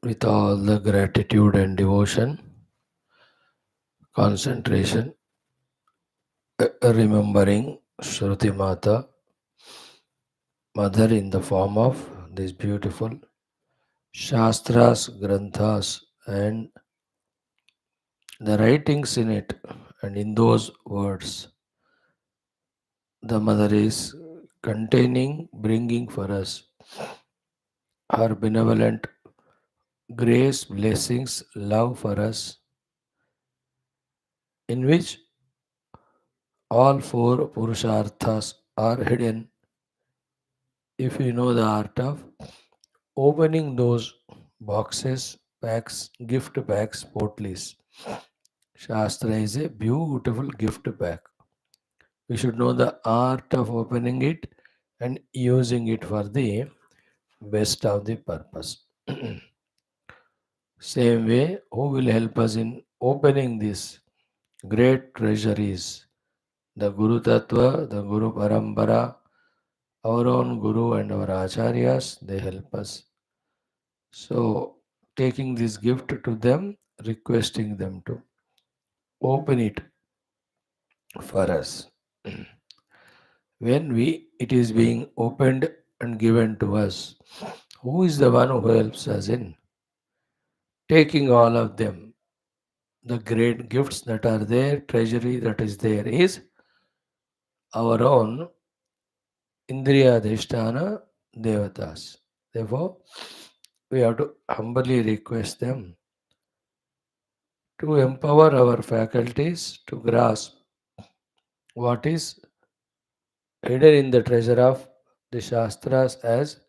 with all the gratitude and devotion, concentration, remembering Shruti Mata, Mother in the form of these beautiful Shastras, Granthas, and the writings in it, and in those words, the Mother is containing, bringing for us her benevolent grace, blessings, love for us, in which all four Purusharthas are hidden if you know the art of opening those boxes, packs, gift packs, portlies. Shastra is a beautiful gift pack. We should know the art of opening it and using it for the best of the purpose. Same way, who will help us in opening this great treasure is the Guru Tattva, the Guru Parambara, our own Guru and our Acharyas, they help us. So, taking this gift to them, requesting them to open it for us. When it is being opened and given to us, who is the one who helps us in taking all of them? The great gifts that are there, treasury that is there, is our own Indriya Adhisthana Devatas. Therefore, we have to humbly request them to empower our faculties to grasp what is hidden in the treasure of the Shastras as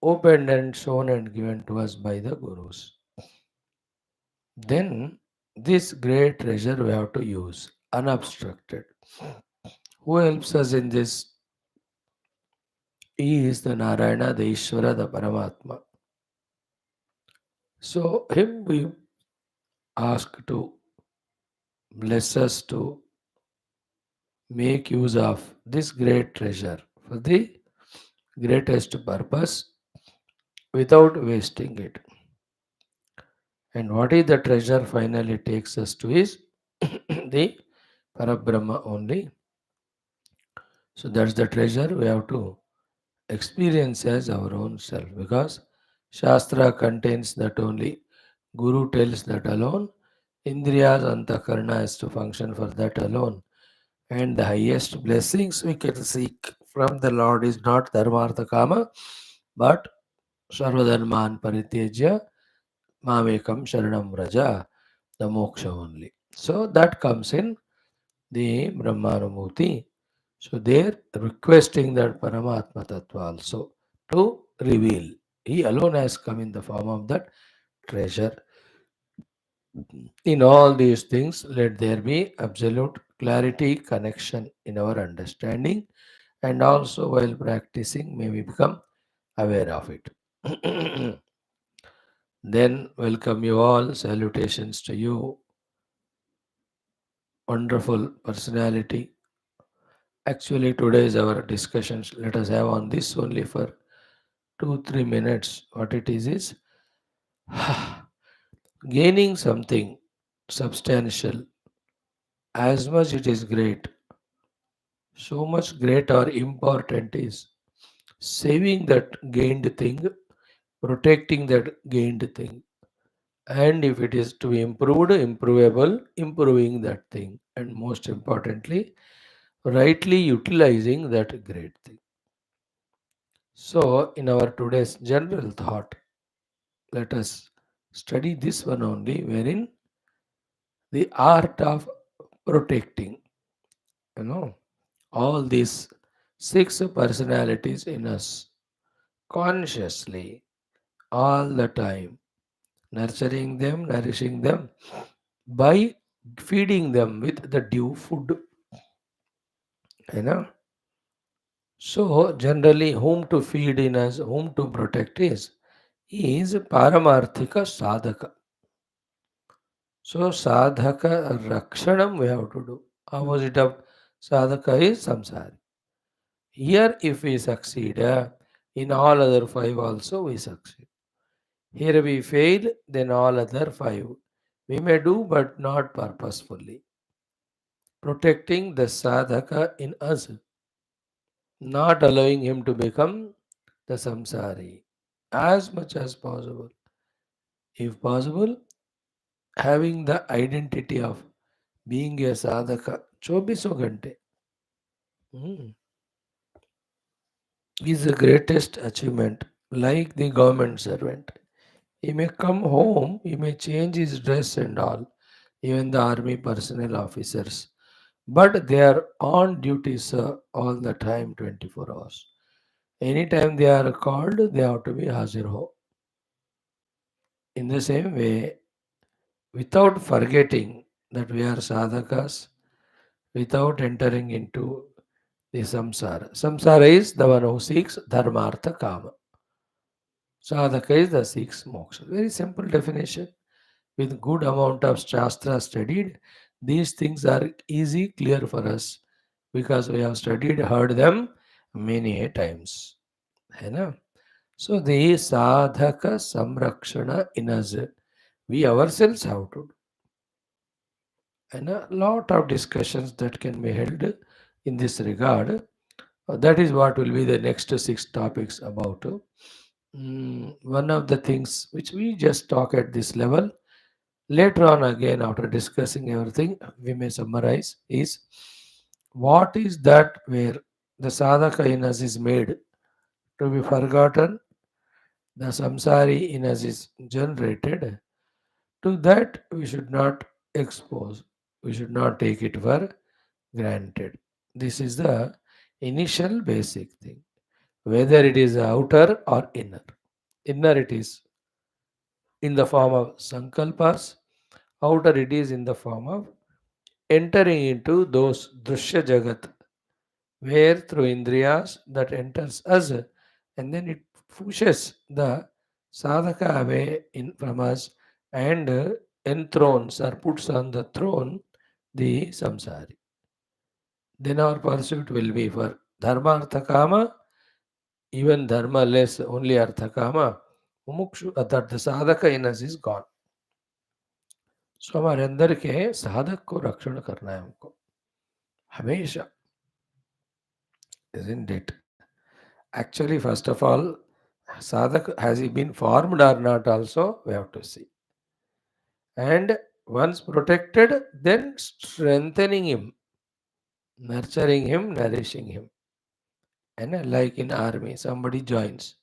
opened and shown and given to us by the Gurus. Then, this great treasure we have to use unobstructed. Who helps us in this? He is the Narayana, the Ishvara, the Paramatma. So, him we ask to bless us to make use of this great treasure for the greatest purpose without wasting it. And what is the treasure finally takes us to is the Parabrahma only. So that's the treasure we have to experience as our own self, because Shastra contains that only. Guru tells that alone. Indriyas Antakarna is to function for that alone. And the highest blessings we can seek from the Lord is not Dharmartha Kama, but Sarvadharman Parityajya Mamekam Sharanam Raja, the moksha only. So that comes in the Brahmanamurti. So they're requesting that Paramatma Tattva also to reveal. He alone has come in the form of that treasure. In all these things, let there be absolute clarity, connection in our understanding, and also while practicing, may we become aware of it. Then, welcome you all. Salutations to you. Wonderful personality. Actually, today is our discussions. Let us have on this only for 2-3 minutes. What it is gaining something substantial, as much it is great, so much great or important is saving that gained thing, protecting that gained thing, and if it is to be improved, improvable, improving that thing, and most importantly, rightly utilizing that great thing. So, in our today's general thought, let us study this one only, wherein the art of protecting, you know, all these six personalities in us consciously all the time, nurturing them, nourishing them by feeding them with the due food, you know. So, generally, whom to feed in us, whom to protect is Paramarthika Sadhaka. So, Sadhaka Rakshanam we have to do. Opposite of Sadhaka is Samsari. Here, if we succeed, in all other five also we succeed. Here we fail, then all other five. We may do, but not purposefully. Protecting the sadhaka in us, not allowing him to become the samsari as much as possible. If possible, having the identity of being a sadhaka 24 घंटे is the greatest achievement, like the government servant. He may come home, he may change his dress and all, even the army personnel officers. But they are on duty, sir, all the time, 24 hours. Anytime they are called, they have to be hazir ho. In the same way, without forgetting that we are sadhakas, without entering into the samsara. Samsara is the one who seeks dharmartha kama. Sadhaka is the seeks moksha. Very simple definition. With good amount of shastra studied, these things are easy, clear for us because we have studied, heard them many a times. है ना? So the sadhaka samrakshana in us, we ourselves have to do. And a lot of discussions that can be held in this regard. That is what will be the next six topics about. One of the things which we just talk at this level, later on again after discussing everything, we may summarize is what is that where the sadhaka in us is made to be forgotten, the samsari in us is generated. To that we should not expose, we should not take it for granted. This is the initial basic thing, whether it is outer or inner. Inner it is in the form of sankalpas, outer it is in the form of entering into those drushya jagat, where through indriyas that enters us and then it pushes the sadhaka away from us and enthrones or puts on the throne the samsari. Then our pursuit will be for dharma artha kama, even dharma less, only artha kama, mumukshu, that the sadhaka in us is gone. सो हमारे अंदर के साधक को रक्षण करना है हमको हमेशा isn't it? Actually, first of all, sadhak has he been formed or not also we have to see. And once protected, then strengthening him, nurturing him, nourishing him. And like in army, somebody joins.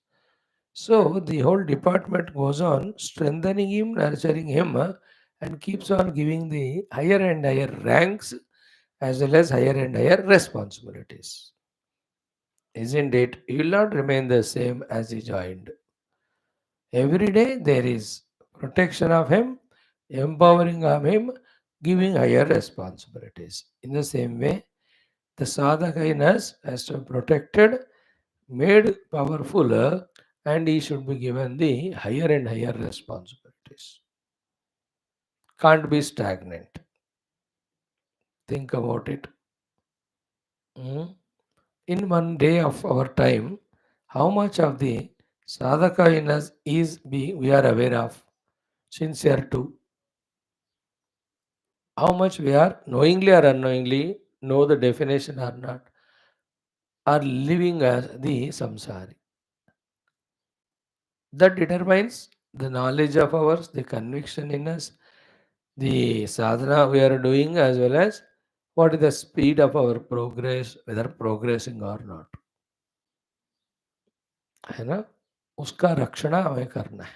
So the whole department goes on strengthening him, nurturing him, and keeps on giving the higher and higher ranks as well as higher and higher responsibilities. Isn't it? He will not remain the same as he joined. Every day there is protection of him, empowering of him, giving higher responsibilities. In the same way, the sadhaka in us has to be protected, made powerful, and he should be given the higher and higher responsibilities. Can't be stagnant. Think about it. Mm. In one day of our time, how much of the sadhaka in us is we are aware of, sincere to, how much we are knowingly or unknowingly know the definition or not, are living as the samsari. That determines the knowledge of ours, the conviction in us, the sadhana we are doing, as well as what is the speed of our progress, whether progressing or not. है ना? उसका रक्षणा हमें करना है.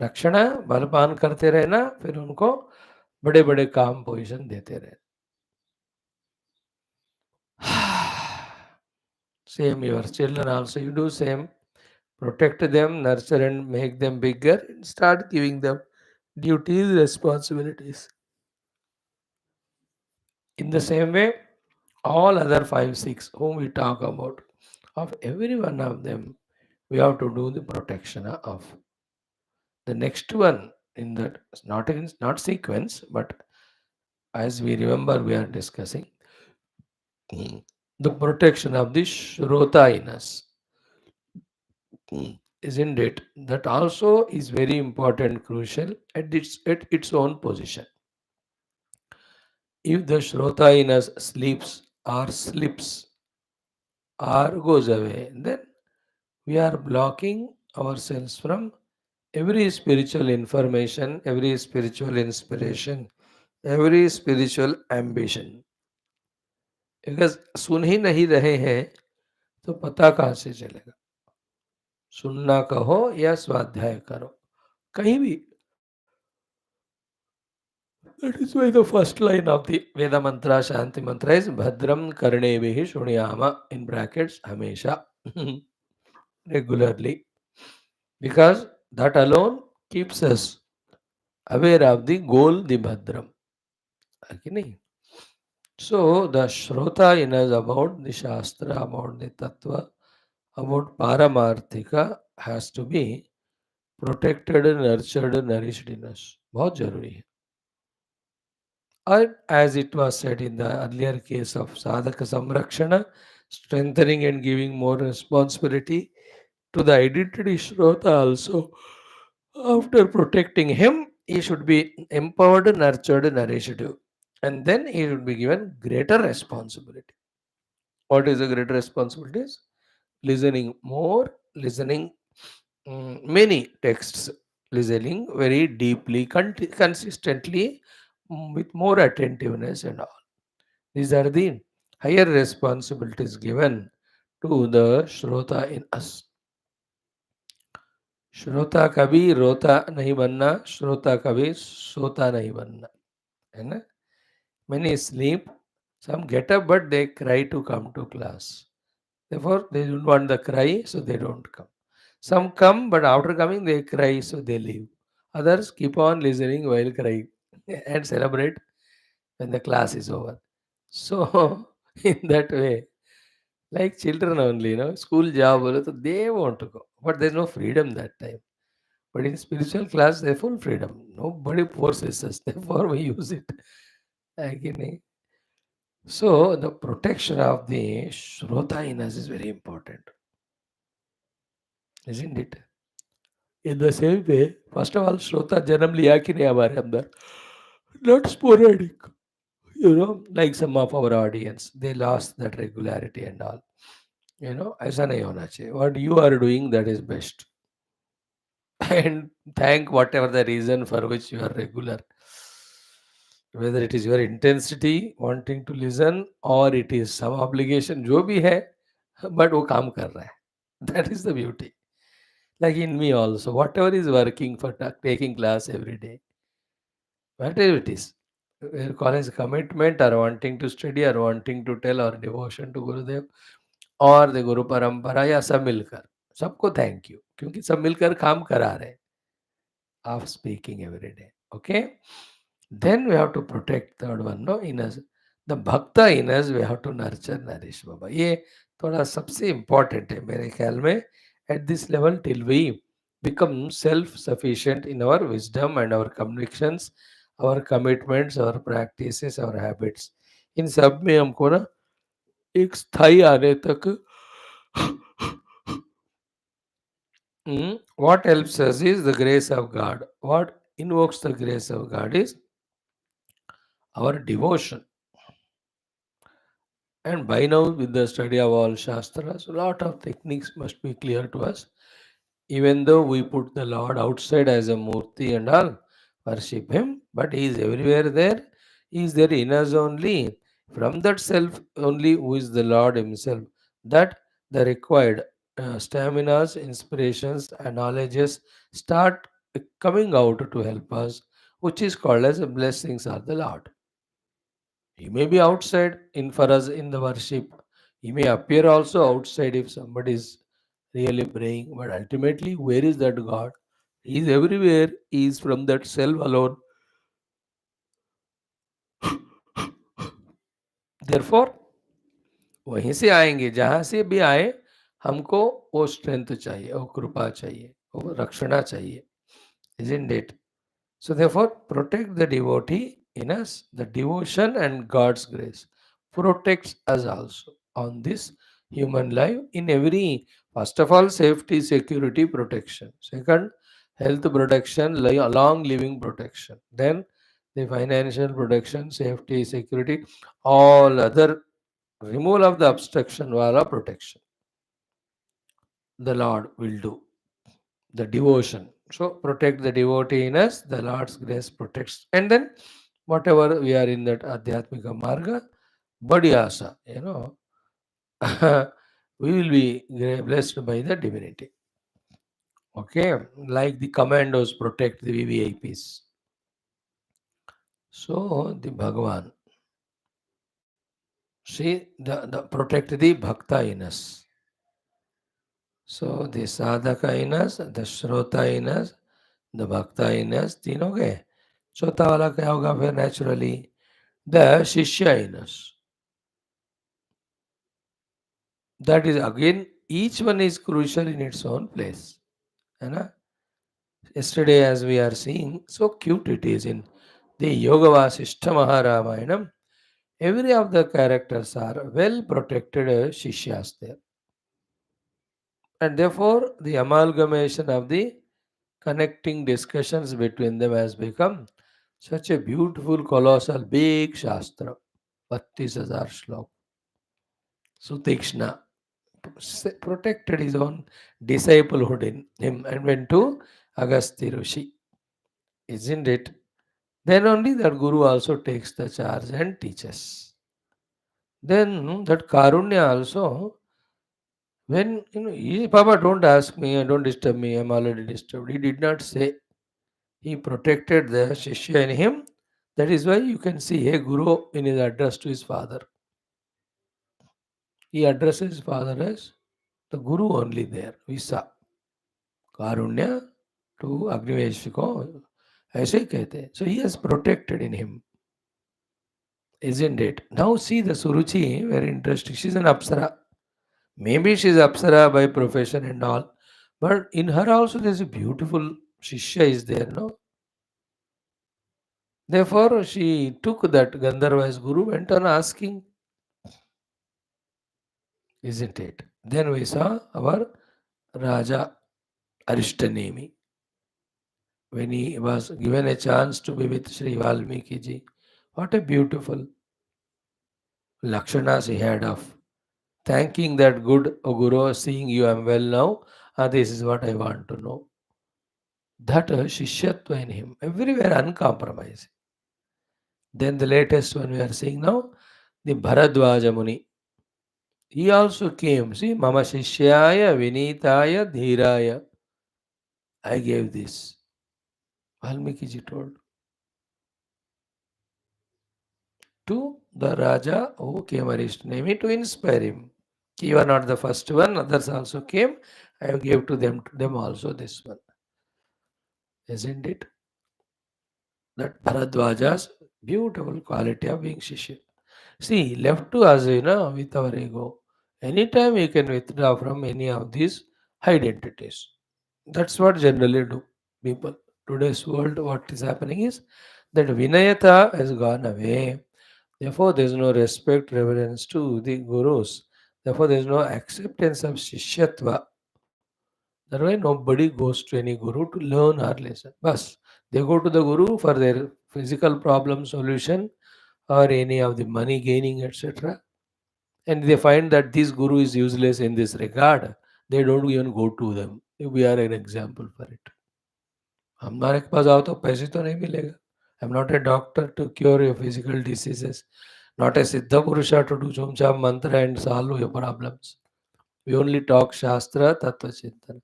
रक्षणा बलपान करते रहना, फिर उनको बड़े बड़े काम पोजीशन देते रहना. Same your children also you do same. Protect them, nurture and make them bigger, and start giving them duties, responsibilities. In the same way, all other five, six whom we talk about, of every one of them, we have to do the protection of. The next one in that not sequence, but as we remember, we are discussing the protection of the Shrota in us. isn't it? That also is very important, crucial at its own position. If the Shrota in us sleeps or slips or goes away, then we are blocking ourselves from every spiritual information, every spiritual inspiration, every spiritual ambition. Because सुन ही नहीं रहे हैं तो पता कहाँ से चलेगा? सुनना कहो या स्वाध्याय करो, कहीं भी. That is why the first line of the Veda mantra, Shanti mantra is Bhadram Karnevihi Shunyama, in brackets, Hamesha, regularly. Because that alone keeps us aware of the goal, the Bhadram. है कि नहीं? So the Shrota in us about the Shastra, about the Tattva, about Paramarthika has to be protected, nurtured, nourished in us. बहुत जरूरी है. And as it was said in the earlier case of Sadhaka Samrakshana, strengthening and giving more responsibility to the identity Shrota also. After protecting him, he should be empowered, nurtured, nourished. And then he should be given greater responsibility. What is the greater responsibilities? Listening more, listening many texts, listening very deeply, consistently, with more attentiveness and all. These are the higher responsibilities given to the Shrota in us. श्रोता कभी रोता नहीं बनना, श्रोता कभी सोता नहीं बनना, है ना? Many sleep, some get up, but they cry to come to class. Therefore, they don't want the cry, so they don't come. Some come, but after coming, they cry, so they leave. Others keep on listening while crying and celebrate when the class is over. So, in that way, like children only, school job, so they want to go, but there's no freedom that time. But in spiritual class, they full freedom. Nobody forces us. Therefore, we use it. Agony. So, the protection of the Shrota in us is very important, isn't it? In the same way, first of all, Shrota janam liya ki nahi hamare andar? Not sporadic. Like some of our audience, they lost that regularity and all. ऐसा नहीं होना चाहिए. What you are doing, that is best. And thank whatever the reason for which you are regular. Whether it is your intensity, wanting to listen, or it is some obligation, जो भी है, but वो काम कर रहा है. That is the beauty. Like in me also, whatever is working for taking class every day, whatever it is, college commitment or wanting to study or wanting to tell or devotion to Gurudev और the गुरु परंपरा या सब मिलकर, सबको thank you, क्योंकि सब मिलकर काम करा रहे हैं. Of speaking every day. Okay? Then we have to protect third one, no, in us. The bhakta in us we have to nurture, nourish, बाबा. ये थोड़ा सबसे important है मेरे ख्याल में. At this level, till we become self-sufficient in our wisdom and our convictions, our commitments, our practices, our habits. इन सब में हमको ना एक स्थाई आने तक what helps us is the grace of God. What invokes the grace of God is our devotion. And by now, with the study of all Shastras, a lot of techniques must be clear to us. Even though we put the Lord outside as a Murti and all, worship Him, but He is everywhere there. He is there in us only. From that self only, who is the Lord Himself, that the required staminas, inspirations, and knowledges start coming out to help us, which is called as blessings of the Lord. He may be outside in for us in the worship. He may appear also outside if somebody is really praying. But ultimately, where is that God? He is everywhere. He is from that self alone. Therefore, वहीं से आएंगे, जहां से भी आए, हमको वो strength चाहिए, वो कृपा चाहिए, वो रक्षणा चाहिए. Isn't it? So therefore, protect the devotee in us. The devotion and God's grace protects us also. On this, human life in every, first of all, safety, security, protection. Second, health protection, long living protection. Then the financial protection, safety, security, all other removal of the obstruction wala protection. The Lord will do. The devotion. So protect the devotee in us, the Lord's grace protects. And then whatever we are in that Adhyatmika Marga, Badhyasa, we will be blessed by the divinity. Okay, like the commandos protect the VVIPs. So the Bhagavan, see the protect the Bhakta in us. So the Sadhaka in us, the Shrota in us, the Bhakta in us, तीनों के चौथा वाला क्या होगा फिर naturally the Shishya in us. That is again each one is crucial in its own place. है ना? Yesterday, as we are seeing, so cute it is in the Yoga Vasishtha Maharamayana. Every of the characters are well protected Shishyas there. And therefore, the amalgamation of the connecting discussions between them has become such a beautiful, colossal, big Shastra. 32,000 shlok. Sutikshna protected his own disciplehood in him and went to Agastya Rishi. Isn't it? Then only that Guru also takes the charge and teaches. Then that Karunya also, when Papa, don't ask me and don't disturb me, I'm already disturbed. He did not say. He protected the Shishya in him. That is why you can see a Guru in his address to his father. He addresses his father as the Guru only there. We saw. Karunya to Agnivesh को ऐसे कहते हैं. So he has protected in him. Isn't it? Now see the Suruchi, very interesting. She's an Apsara. Maybe she's Apsara by profession and all. But in her also there's a beautiful Shishya is there, no? Therefore she took that Gandharva as Guru, went on asking, isn't it? Then we saw our Raja Arishtanemi. When he was given a chance to be with Sri Valmiki ji. What a beautiful lakshanas he had of thanking that good Guru, seeing you am well now, this is what I want to know. That Shishyatva in him, everywhere uncompromising. Then the latest one we are seeing now, the Bharadwaja Muni. He also came, see, Mama Shishyaya Vinitaya Dhiraya. I gave this. Valmiki ji told to the Raja who came Arishtnemi to inspire him. You are not the first one, others also came. I gave to them also this one. Isn't it? That Bharadwaja's beautiful quality of being Shishya. See, left to us, with our ego, anytime we can withdraw from any of these identities. That's what generally do people. Today's world, what is happening is that Vinayata has gone away. Therefore, there is no respect, reverence to the gurus. Therefore, there is no acceptance of Shishyatva. That's why nobody goes to any guru to learn our lesson. Bas, they go to the guru for their physical problem solution or any of the money gaining, etc. And they find that this guru is useless in this regard. They don't even go to them. We are an example for it. हमारे पास आओ तो पैसे तो नहीं मिलेगा. I'm not a doctor to cure your physical diseases. Not a Siddha Purusha to do Chum mantra and solve your problems. We only talk Shastra, Tattva Chintana.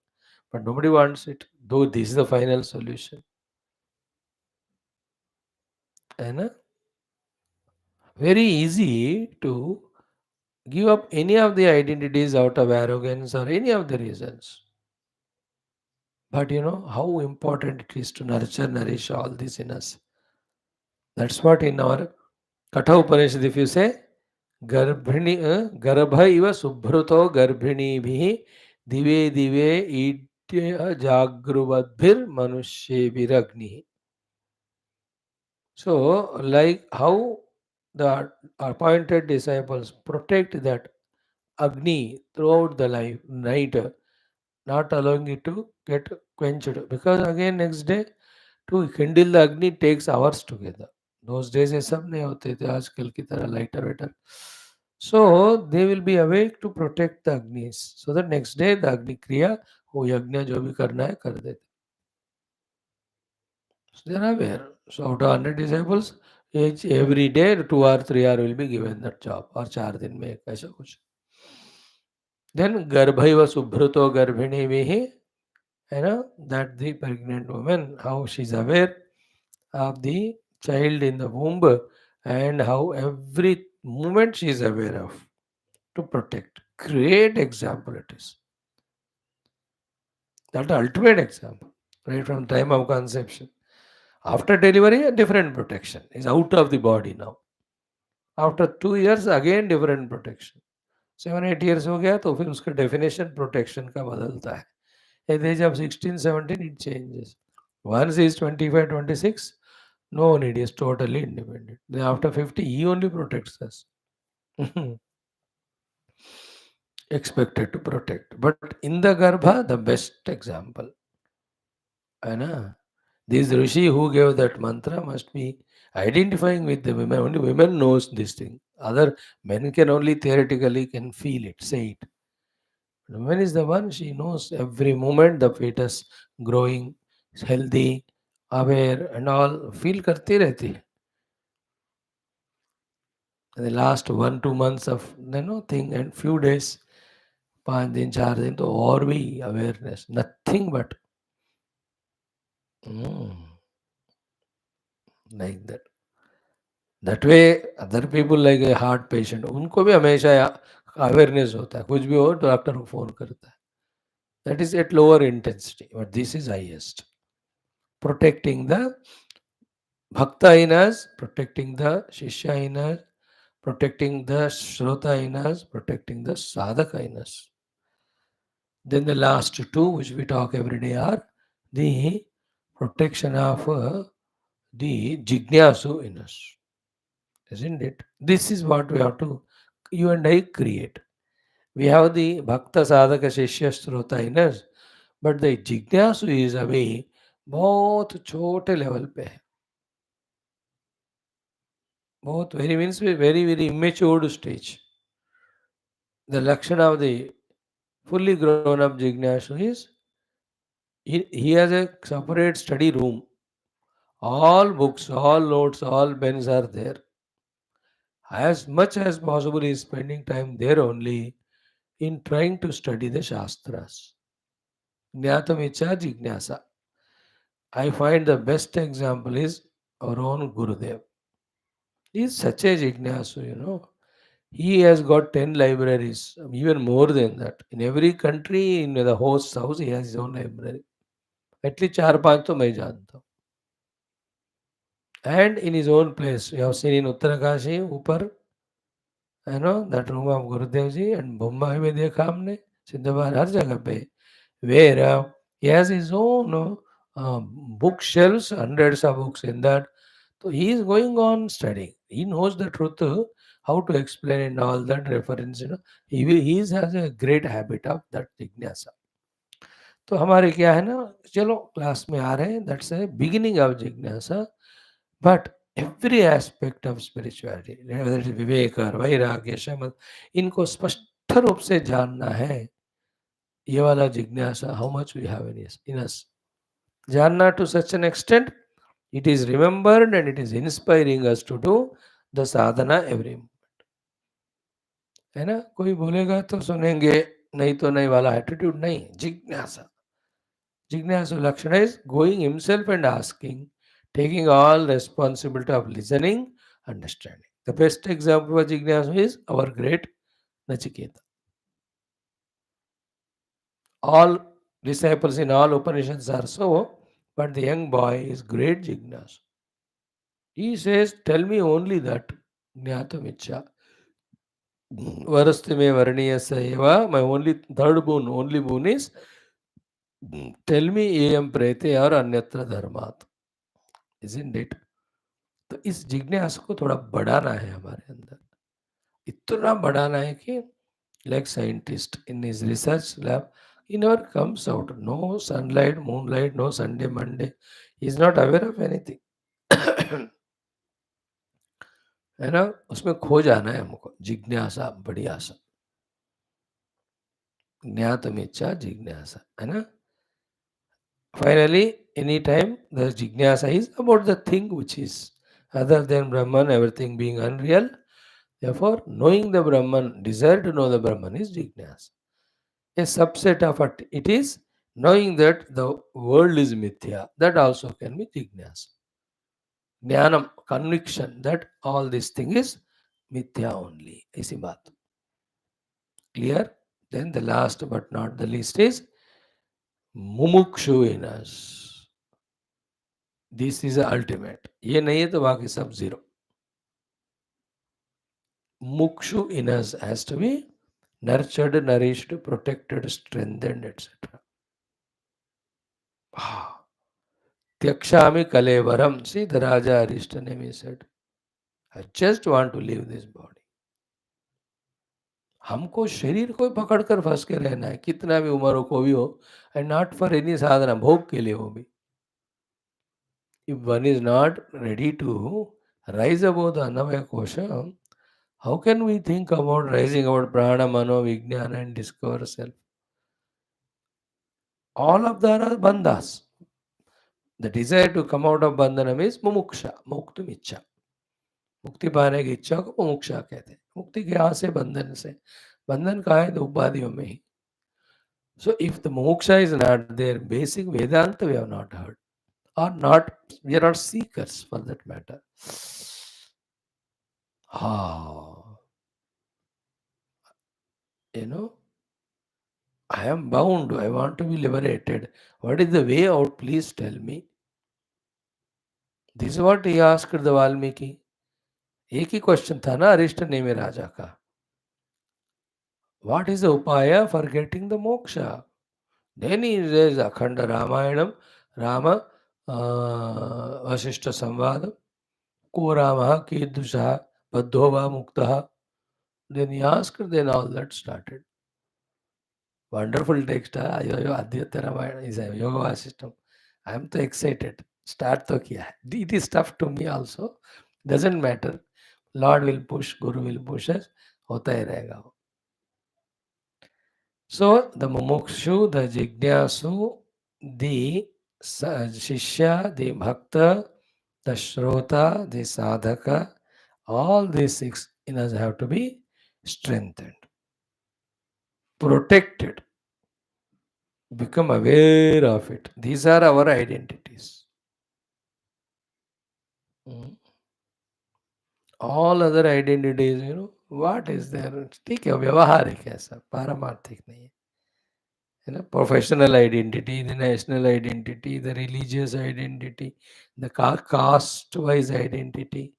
But nobody wants it, though this is the final solution. And very easy to give up any of the identities out of arrogance or any of the reasons. But you know how important it is to nurture, nourish all this in us. That's what in our Katha Upanishad, if you say, Garbhini, Garbha iva subhruto garbhini bhi dive dive idya jagruvadbhir manushe viragni. So, like how the appointed disciples protect that Agni throughout the life, night, not allowing it to get quenched. Because again, next day, to kindle the Agni takes hours together. Those days ये सब नहीं होते थे आजकल की तरह lighter waiter. So they will be awake to protect the Agnis. So that next day the Agni Kriya, वो यज्ञ जो भी करना है कर देते. So they are aware. So out of 100 disciples, every day 2 or 3 hour will be given that job. और 4 दिन में एक ऐसा कुछ. Then Garbhaiva Subhruto Garbhini Vihi, that the pregnant woman, how she's aware of the child in the womb and how every moment she is aware of to protect. Great example it is. That ultimate example, right from time of conception. After delivery, a different protection is out of the body now. After 2 years, again different protection. 7-8 years हो गया तो फिर उसका definition protection का बदलता है. At the age of 16-17, it changes. Once he is 25-26, no need, he is totally independent. Then after 50, he only protects us. Expected to protect. But in the Garbha, the best example. This Rishi who gave that mantra must be identifying with the women. Only women knows this thing. Other men can only theoretically can feel it, say it. Woman is the one, she knows every moment the fetus growing, healthy, aware and all, feel करती रहती है. The last 1-2 months of thing and few days, 5 दिन 4 दिन तो और भी awareness, nothing but like that. That way other people like a heart patient, उनको भी हमेशा awareness होता है, कुछ भी हो डॉक्टर को फोन करता है. That is at lower intensity, but this is highest. Protecting the Bhakta in us, protecting the Shishya in us, protecting the Shruta in us, protecting the Sadhaka in us. Then the last two, which we talk every day, are the protection of the Jignasu in us. Isn't it? This is what we have to, you and I create. We have the Bhakta Sadhaka Shishya Shruta in us, but the Jignasu is अभी बहुत छोटे level पे है. बहुत very means very immature stage. The Lakshana of the fully grown up Jignasu is he has a separate study room. All books, all notes, all pens are there. As much as possible, he is spending time there only in trying to study the Shastras. Jnatamicha Jignasa. I find the best example is our own Gurudev. He is such a Jignasu. He has got 10 libraries, even more than that. In every country, in the host's house, he has his own library. At least 4-5 तो मैं जानता हूँ. And in his own place, we have seen in Uttarakashi, ऊपर, that room of Gurudev ji, and Bombay में देखा हमने, सिंधबाद हर जगह पे, where he has his own bookshelves, hundreds of books in that. So he is going on studying. He knows the truth, how to explain and all that reference. He has a great habit of that जिज्ञासा. तो हमारे क्या है ना, चलो class में आ रहे हैं, दैट्स ए बिगिनिंग ऑफ जिज्ञासा. But every aspect of spirituality, विवेक और वैराग्य शमन, इनको स्पष्ट रूप से जानना है. ये वाला जिज्ञासा, how much we have in us, जानना to such an extent, it is remembered and it is inspiring us to do the sadhana every moment. है ना, कोई बोलेगा तो सुनेंगे, नहीं तो नहीं वाला एटीट्यूड नहीं. जिज्ञासा, जिज्ञासा लक्षण is going himself and asking, taking all responsibility of listening, understanding. The best example of jignasa is our great Nachiketa. All disciples in all Upanishads are so, but the young boy is great jignasa. He says, tell me only that. Jnatamicha. Varasti me varniya seva. My only third boon, only boon is, tell me am prete or anyatra dharmat. Isn't it? तो इस जिज्ञासा को थोड़ा बढ़ाना है हमारे अंदर. इतना बढ़ाना है कि like scientist in his research lab, he never comes out. No sunlight, moonlight, no Sunday, Monday. He's not aware of anything. है ना? उसमें खो जाना है हमको, जिज्ञासा बड़ी आशा, ज्ञातमिच्छा जिज्ञासा, है ना? Finally, anytime the jignasa is about the thing which is other than Brahman, everything being unreal. Therefore, knowing the Brahman, desire to know the Brahman is jignasa. A subset of it is knowing that the world is mithya. That also can be jignasa. Jnanam, conviction that all this thing is mithya only. ऐसी बात. Clear? Then the last but not the least is mumukshu in us. This is the ultimate. ये नहीं है तो बाकी सब zero. Mukshu in us has to be nurtured, nourished, protected, strengthened, etc. Tyakshami kalevaram. See, the Raja Arishtanemi said, I just want to leave this body. हमको शरीर को पकड़ कर फंस के रहना है, कितना भी उम्र हो, कोई हो, एंड नॉट फॉर एनी साधना, भोग के लिए हो भी. If one is not ready to rise above the Annamaya Kosha, how can we think about rising about prana, mano, vijnana and discover self? All of them are bandhas. The desire to come out of bandhana means mumuksha, muktum ichcha. मुक्ति पाने की इच्छा को मुमुक्षा कहते हैं. मुक्ति कहाँ से? बंधन से. बंधन कहाँ है? तो उपाधियों में ही. So if the moksha is not there, basic Vedanta we have not heard, or not, we are not seekers for that matter. Ah, you know, I am bound. I want to be liberated. What is the way out? Please tell me. This is what he asked the Valmiki. एक ही question था ना अरिष्ट नेमि राजा का. What is the upaya for getting the moksha? Then he says Akhanda Ramayanam, Rama Vasishta Samvadam, Ko Ramaha Kidusha Padhova Muktaha. Then he asked, then all that started. Wonderful text. Adhyata Ramayana is a yoga system. I am so excited. Start to kiya. It is tough to me also. Doesn't matter. Lord will push, Guru will push us. होता ही रहेगा वो. So the mumukshu, the jignasu, the shishya, the bhakta, the shrota, the sadhaka, all these six in us have to be strengthened, protected, become aware of it. These are our identities. All other identities, what is there? ठीक है, व्यवहारिक है सब, पारमार्थिक नहीं है. Professional identity, the national identity, the religious identity, the caste-wise identity,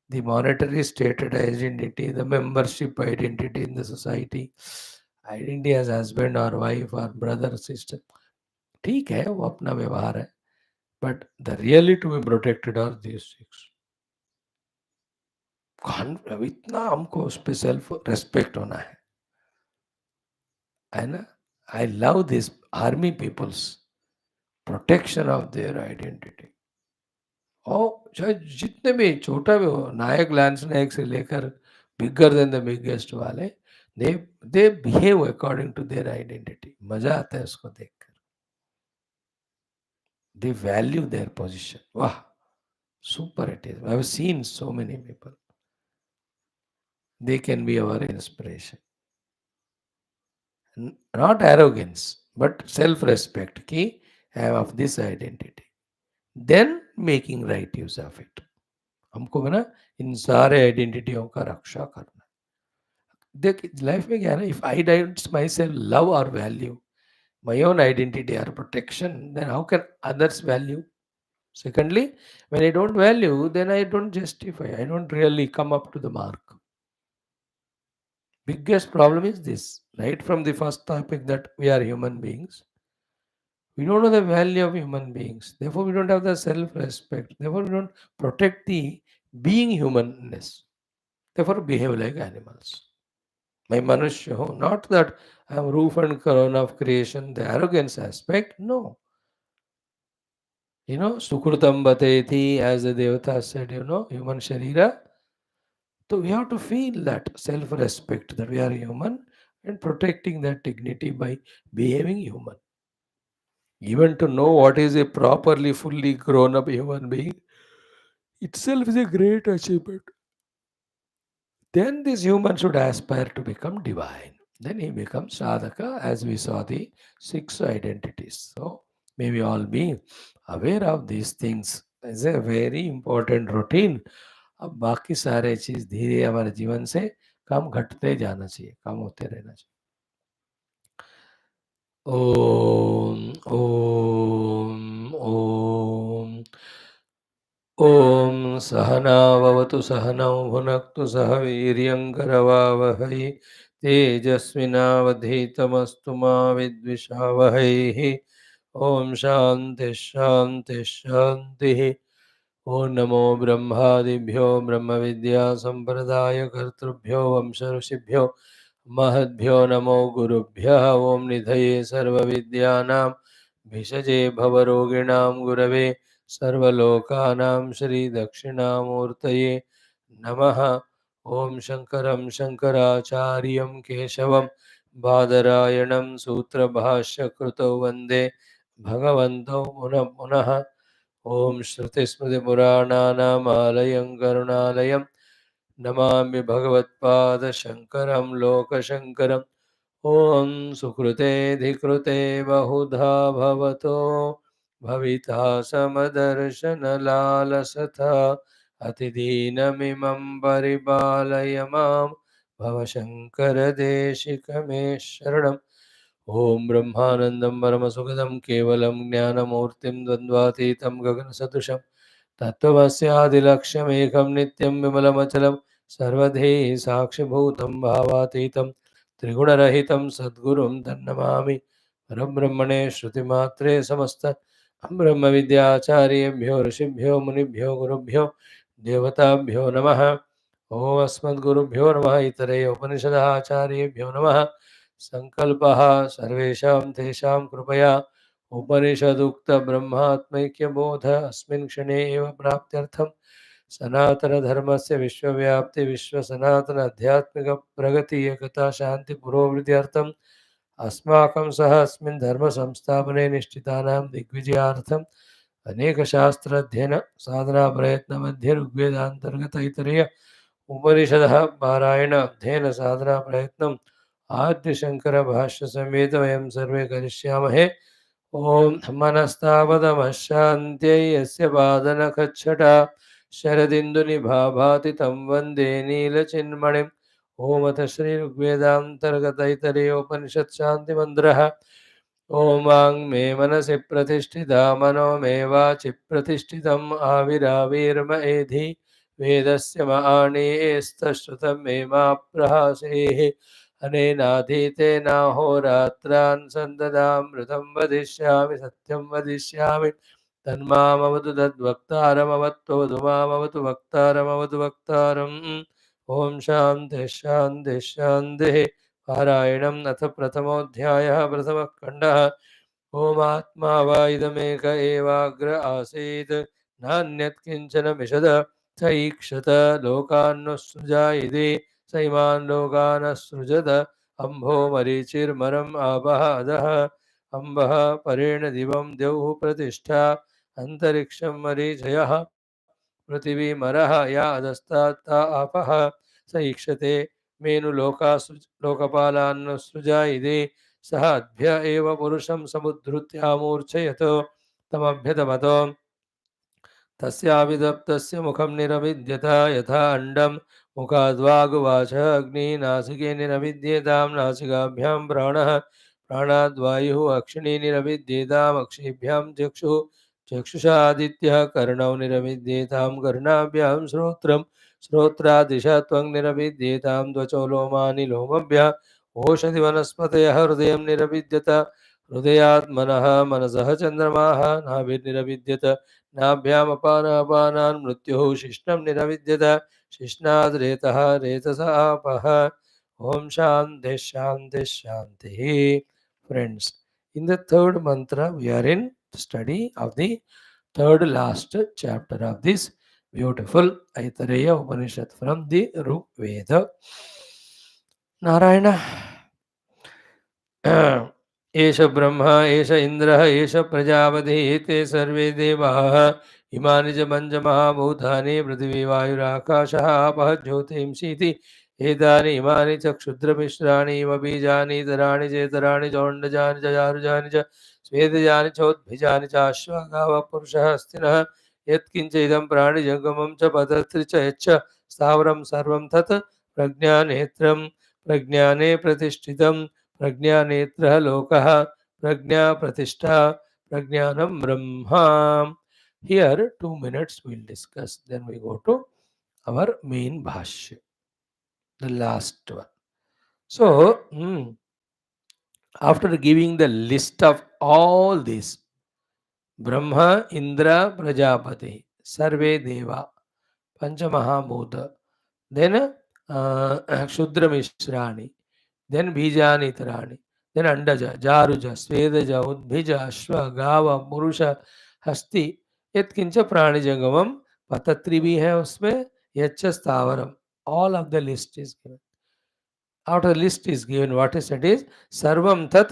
the monetary stated identity, the membership identity in the society, identity as husband or wife or brother, sister. ठीक है, वो अपना व्यवहार है. But the really to be protected are these six. इतना हमको उस पर सेल्फ रेस्पेक्ट होना है ना. I love this army people's protection of their identity. और चाहे जितने भी छोटा भी हो, नायक लैंस नायक से लेकर बिगर देन द बिगेस्ट वाले, they behave according to their identity. मजा आता है उसको देखकर. They value their position. वाह, super it is. I have seen so many people. They can be our inspiration. Not arrogance, but self-respect. कि I have of this identity. Then making right use of it. हमको ना इन सारे आइडेंटिटियों का रक्षा करना. देख life में क्या है ना, if I don't my self love और वैल्यू माई ओन आइडेंटिटी और protection, then how can others value? Secondly, when I don't value, then I don't justify. I don't really come up to the mark. Biggest problem is this. Right from the first topic that we are human beings. We don't know the value of human beings. Therefore, we don't have the self-respect. Therefore, we don't protect the being humanness. Therefore, behave like animals. मैं मनुष्य हूँ. Not that I am roof and crown of creation, the arrogance aspect. No. Sukrutam Bateti, as the Devata said, human Sharira. So we have to feel that self respect that we are human and protecting that dignity by behaving human. Even to know what is a properly, fully grown up human being itself is a great achievement. Then this human should aspire to become divine. Then he becomes sadhaka, as we saw the 6 identities. So may we all be aware of these things. It's a very important routine. अब बाकी सारे चीज धीरे हमारे जीवन से कम घटते जाना चाहिए, कम होते रहना चाहिए. ओम ओम ओम ओम सहनाववतु सहनौ भुनक्तु सह वीर्यङ्करवावहै तेजस्विनावधीतमस्तु मा विद्विषावहैः. ओम शांति शांति शांति. ओम नमो ब्रह्मादिभ्यो ब्रह्म विद्या संप्रदाय कर्तृभ्यो वंश ऋषिभ्यो महद्भ्यो नमो गुरुभ्यः. ओम निधये सर्वविद्यानां भिषजे भवरोगिणां गुरवे सर्वलोकानां श्रीदक्षिणामूर्तये नमः. ओम शंकरं शंकराचार्यं केशवं बादरायणं सूत्रभाष्यकृतौ वन्दे भगवन्तौ पुनः पुनः. ओम श्रुतिस्मृतिपुराणानामालयं करुणालयं नमामि भगवत्पादशङ्करं लोकशङ्करम्. ॐ सुकृतेऽधिकृते बहुधा भवतो भविता समदर्शनलालसथा अतिदीनमिमं परिपालय मां भवशङ्करदेशिकमे शरणम्. ओम ब्रह्मानंदं परमसुखदं केवलं ज्ञानमूर्तिं द्वन्द्वातीतं गगनसदृशं तत्त्वमस्यादिलक्ष्यमेकं नित्यं विमलमचलं सर्वधी साक्षिभूतं भावातीतं त्रिगुणरहितं सद्गुरुं तन्नमामि. परब्रह्मणे श्रुतिमात्रे समस्त ब्रह्मविद्याचार्येभ्यो ऋषिभ्यो मुनिभ्यो गुरुभ्यो देवताभ्यो नमः. ओम अस्मद्गुरुभ्यो नमः. इतरेय उपनिषदः आचार्येभ्यो नमः. संकल्पः सर्वेषां तेषां कृपया उपनिषदुक्तब्रह्मात्मैक्यबोध अस्मिन् क्षणे एव प्राप्त्यर्थं सनातनधर्मस्य विश्वव्याप्ति विश्वसनातन आध्यात्मिकप्रगति एकता शान्तिपुरोवृद्ध्यर्थम् अस्माकं सह अस्मिन् धर्मसंस्थापने निष्ठितानां दिग्विजयार्थम् अनेकशास्त्राध्ययन साधनाप्रयत्नमध्ये ऋग्वेदान्तर्गत इतरेय उपनिषदः पारायण अध्ययन साधना प्रयत्नम् आद्य शंकर भाष्य समेत वयं सर्वे करिष्यामहे. ओम मनस्तावदमशान्त्यै यस्य पादनखच्छटा शरदिन्दुनिभाभाति तं वन्दे नीलचिन्मणिम्. ओम अथ श्री ऋग्वेदान्तर्गतैतरेयोपनिषत् शान्तिमन्त्रः. ओम वाङ् मे मनसि प्रतिष्ठिता मनो मे वाचि प्रतिष्ठितम् आविराविर्म एधि वेदस्य माणेस्तश्रुतं मे मा प्रहासेः. अनेनाधीतेनाहोरात्रान् सन्ददामृतं वदिष्यामि सत्यं वदिष्यामि तन्मामवतु तद्वक्तारमवत्ववतु मामवतु वक्तारमवतु वक्तारम्. ओम शान्ति शान्ति शान्तिः. पारायणम् अथ प्रथमोऽध्यायः प्रथमः खण्डः. ओमात्मा वा इदमेक एवाग्र आसीत् नान्यत् किञ्चन मिषद स ईक्षत लोकान्नुसृजा इति स इमान् लोकान् सृजत. अम्भो मरीचिर्मरम् आपः अधः अम्बः परेण दिवं द्यौः प्रतिष्ठा अन्तरिक्षं मरीचयः पृथिवी मरः या अधस्तात्ता आपः स ईक्षते मेनु लोकपालान् सृजा इति सः अद्भ्य एव पुरुषं समुद्धृत्यामूर्छयत् तमभ्यतमतो तस्याविदप्तस्य मुखं निरविद्यत यथा अंडं मुखाद्वागुवाच अग्निः नासिके निरविद्येतां नासिकाभ्यां प्राणः प्राणाद्वायुः अक्षिणी निरविद्येताम् अक्षिभ्यां चक्षुः चक्षुषा आदित्यः कर्णौ निरविद्येतां कर्णाभ्यां श्रोत्रं श्रोत्रादिशा त्वं निरविद्येतां त्वचो लोमानि लोमभ्यः ओषधि वनस्पतयः हृदयं निरविद्यत हृदयात् मनः मनसः चन्द्रमाः नाभिर्निरविद्यत नाभ्यामपानापानान् मृत्युः शिष्णं निरविद्यत शिष्णाद् रेतः रेतस आपः. Om Shanti Shanti Shanti. Friends, in the third mantra, we are in study of the third last chapter of this beautiful Aitareya Upanishad from the Rig Veda. Narayana. एष ब्रह्मा एष इन्द्रः एष प्रजापतिः एते सर्वे देवाः इमानि च पञ्चमहाभूतानि पृथिवी वायुराकाशः आपः ज्योतिंसीति एतानि इमानि च क्षुद्रमिश्राणि इव बीजानि इतराणि चेतराणि चोण्डजानि च चारुजानि च स्वेदजानि चोद्भिजानि चाश्वगावः पुरुषः अस्तिनः यत्किञ्च इदं प्राणिजङ्गमं च पतत्रि च यच्च स्थावरं सर्वं तत् प्रज्ञानेत्रं प्रज्ञाने प्रतिष्ठितं प्रज्ञानेत्रः लोकः प्रज्ञा प्रतिष्ठा प्रज्ञानम Brahma. Here 2 minutes we'll discuss, then we go to our main bhashya, the last one. So after giving the list of all these, Brahma, Indra, Prajapati, Sarve Deva, Panchamahabhuta, then Shudra Mishrani, then Bijani Tarani, then Andaja, Jaruja, Svedaja, Udbija, Ashwa, Gava, Purusha, Hasti, Yatkincha Prani Jangamam, Patatri bhi hai usme, Yacha Stavaram. All of the list is given. After the list is given, what is it is? Sarvam Tat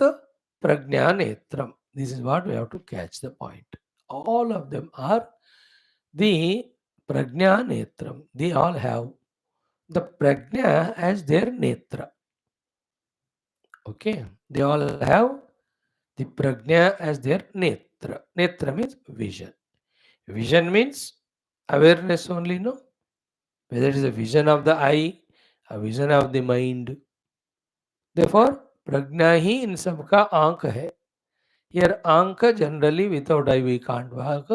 Prajnanetram. This is what we have to catch the point. All of them are the Prajnanetram. They all have the Prajna as their Netra. Okay, they all have the Prajna as their Netra. Netra means vision. Vision means awareness only, no? Whether it is a vision of the eye, a vision of the mind. Therefore, Prajna ही इन सबका आंख है. Here, anka generally without eye we can't work.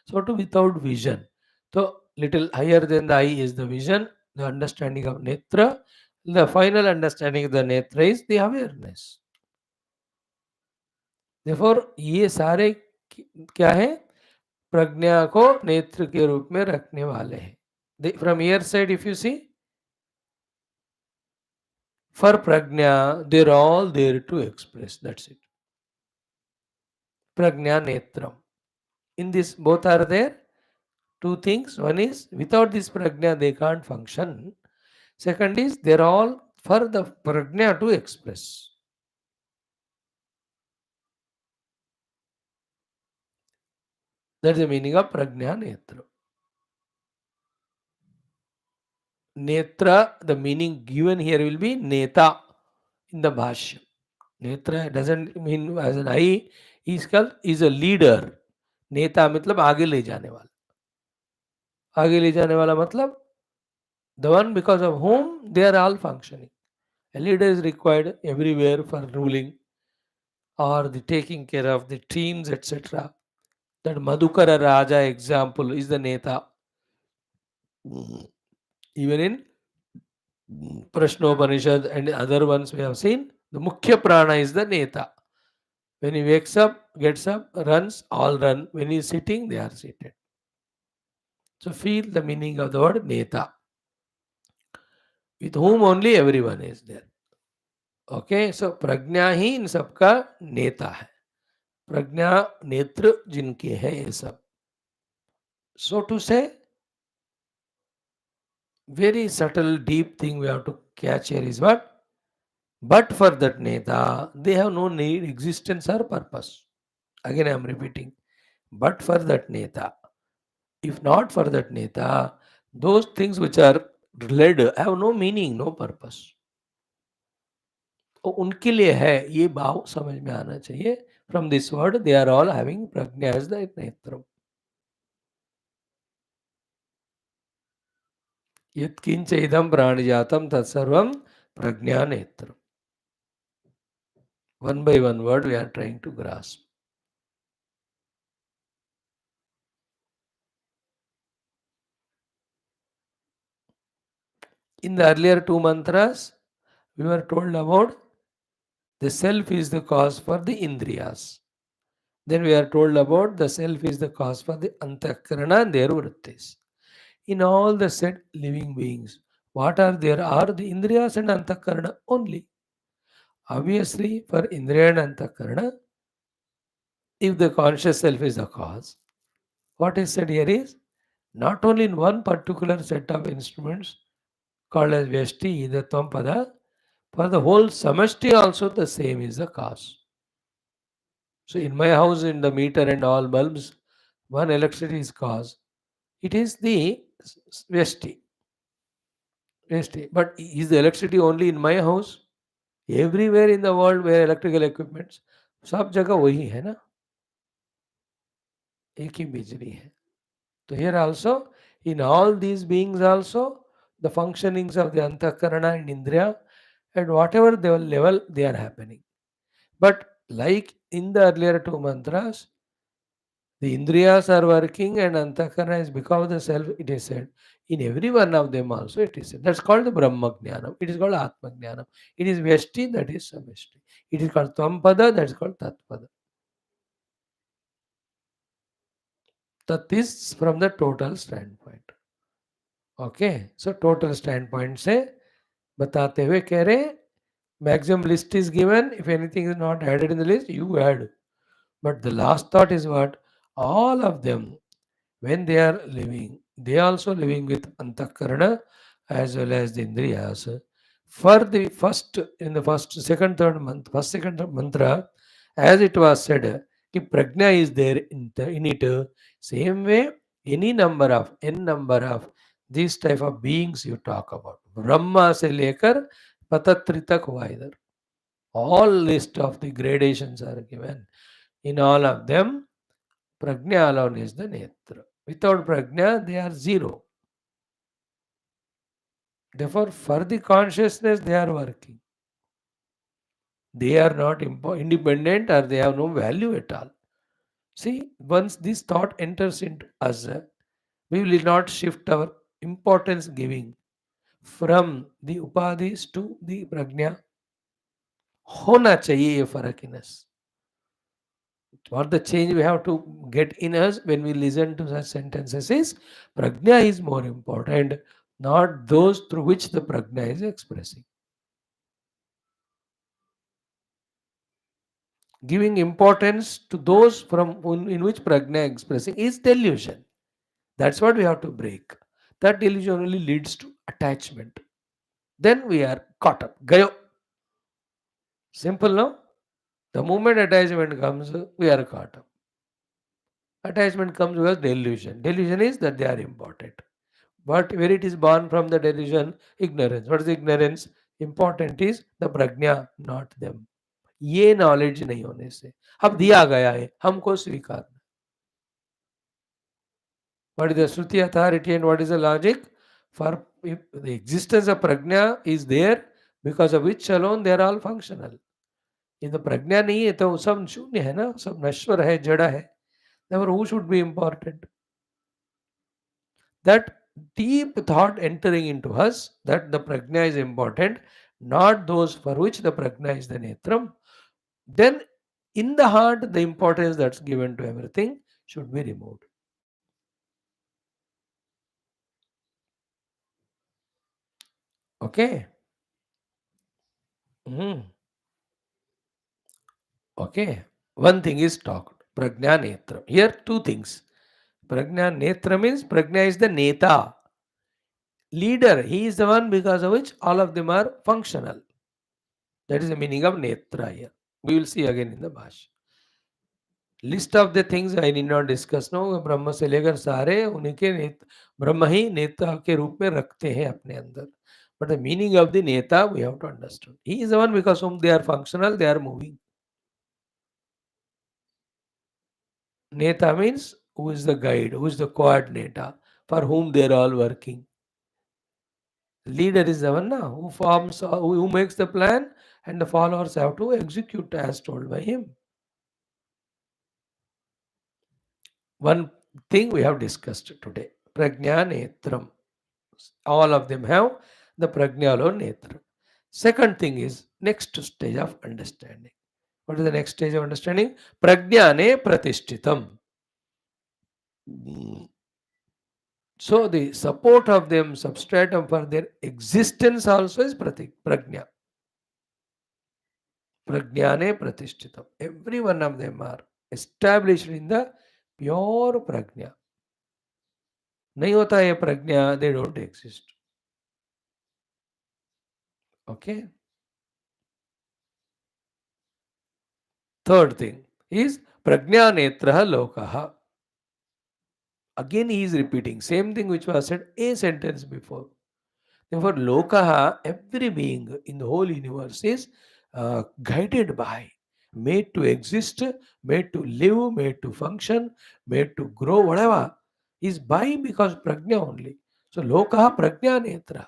So, to without vision. So, little higher than the eye is the vision, the understanding of netra. The final understanding of the netra is the awareness. Therefore, ये सारे क्या है? प्रज्ञा को नेत्र के रूप में रखने वाले हैं. From here side, if you see, for prajna, they're all there to express. That's it. Prajna netram. In this, both are there. Two things. One is without this prajna they can't function. Second is they're all for the prajna to express. That's the meaning of prajna netra. Netra, the meaning given here will be neta in the Bhashya. Netra doesn't mean as an eye. Is a leader. Neta मतलब आगे ले जाने वाला. आगे ले जाने वाला मतलब the one because of whom they are all functioning. A leader is required everywhere for ruling or the taking care of the teams, etc. That Madhukara Raja example is the Neta. Even in Prashnopanishad and other ones we have seen, the Mukhya Prana is the Neta. When he wakes up, gets up, runs, all run. When he is sitting, they are seated. So feel the meaning of the word Neta. With whom only everyone is there. Okay, so प्रज्ञा ही इन सबका नेता है. प्रज्ञा नेत्र जिनके है ये सब. So to say, very subtle, deep thing we have to catch here is what? But for that neta, they have no need, existence or purpose. Again, I am repeating. But for that neta, if not for that neta, those things which are led have no meaning, no purpose. तो उनके लिए है, ये भाव समझ में आना चाहिए. From this word, they are all having prajna as the netram. यत्किंच इदं प्राणिजातं तत्सर्वं prajna netram. One by one word we are trying to grasp. In the earlier two mantras, we were told about the self is the cause for the indriyas. Then we are told about the self is the cause for the antakarana and their vrittis. In all the said living beings, What are there are the Indriyas and Antakarana only. Obviously, for Indriya and Antakarana, if the conscious self is the cause, what is said here is not only in one particular set of instruments called as Vyashti, either Tvam for the whole samashti also the same is the cause. So in my house, in the meter and all bulbs, one electricity is cause. It is the Vyashti. Vyashti. But is the electricity only in my house? Everywhere in the world where electrical equipments, सब जगह वही है ना, एक ही बिजली है. So here also, in all these beings also, the functionings of the Antakarana and Indriya at whatever the level they are happening. But like in the earlier two mantras, the Indriyas are working and Antakarana is because of the self, it is said. In every one of them also it is said. That's called the Brahma Jnanam. It is called Atma Jnanam. It is Vyashti, that is Samashti. It is called Tvam that is called Tatpada. That is from the total standpoint. Okay. So total standpoint से बताते हुए कह रहे maximum list is given. If anything is not added in the list, you add. But the last thought is what? All of them, when they are living, they are also living with Antakarana as well as the Indriyas. For the first, in the first, second, third month, first, second mantra, as it was said, कि prajna is there in it. Same way, any number of, n number of these type of beings you talk about. Brahma से लेकर पतत्री तक हुआ इधर. All list of the gradations are given. In all of them, prajna alone is the netra. Without prajna, they are zero. Therefore, for the consciousness, they are working. They are not independent or they have no value at all. See, once this thought enters into us, we will not shift our importance giving from the upadhis to the prajna. होना चाहिए ये फर्क in us. What the change we have to get in us when we listen to such sentences is prajna is more important, not those through which the prajna is expressing. Giving importance to those from in which prajna expressing is delusion. That's what we have to break. That delusion only leads to attachment. Then we are caught up. Gayo. Simple, no? The moment attachment comes, we are caught up. Attachment comes with delusion. Delusion is that they are important. But where it is born from the delusion, ignorance. What is ignorance? Important is the prajna, not them. ये knowledge नहीं होने से अब दिया गया है हमको स्वीकार. What is the Shruti authority and what is the logic? For if the existence of prajna is there, because of which alone they are all functional. If the prajna नहीं है तो सब शून्य है ना, सब नश्वर है, जड़ा है. Therefore, who should be important? That deep thought entering into us that the prajna is important, not those for which the prajna is the netram. Then in the heart, the importance that's given to everything should be removed. Okay. Okay. One thing is talked. Prajna Netra. Here, two things. Prajna Netra means Prajna is the Neta. Leader. He is the one because of which all of them are functional. That is the meaning of Netra here. We will see again in the Bhashya. List of the things I need not discuss. No, ब्रह्म से लेकर सारे उनके ब्रह्म ही नेता के रूप में रखते हैं अपने अंदर. But the meaning of the neta we have to understand. He is the one because whom they are functional, they are moving. Neta means who is the guide, who is the coordinator, for whom they are all working. Leader is the one now who forms, who makes the plan, and the followers have to execute as told by him. One thing we have discussed today, prajna netram. All of them have the prajna alone netra. Second thing is next stage of understanding. What is the next stage of understanding? Prajnane pratishtitam. So the support of them, substratum for their existence also is prajna. Prajnane pratishtitam. Every one of them are established in the pure prajna. नहीं होता है prajna, they don't exist. Okay. Third thing is prajna netraha lokaha. Again he is repeating same thing which was said a sentence before. Therefore, lokaha, every being in the whole universe is guided by, made to exist, made to live, made to function, made to grow, whatever, is by because prajna only. So, lokaha prajna netra.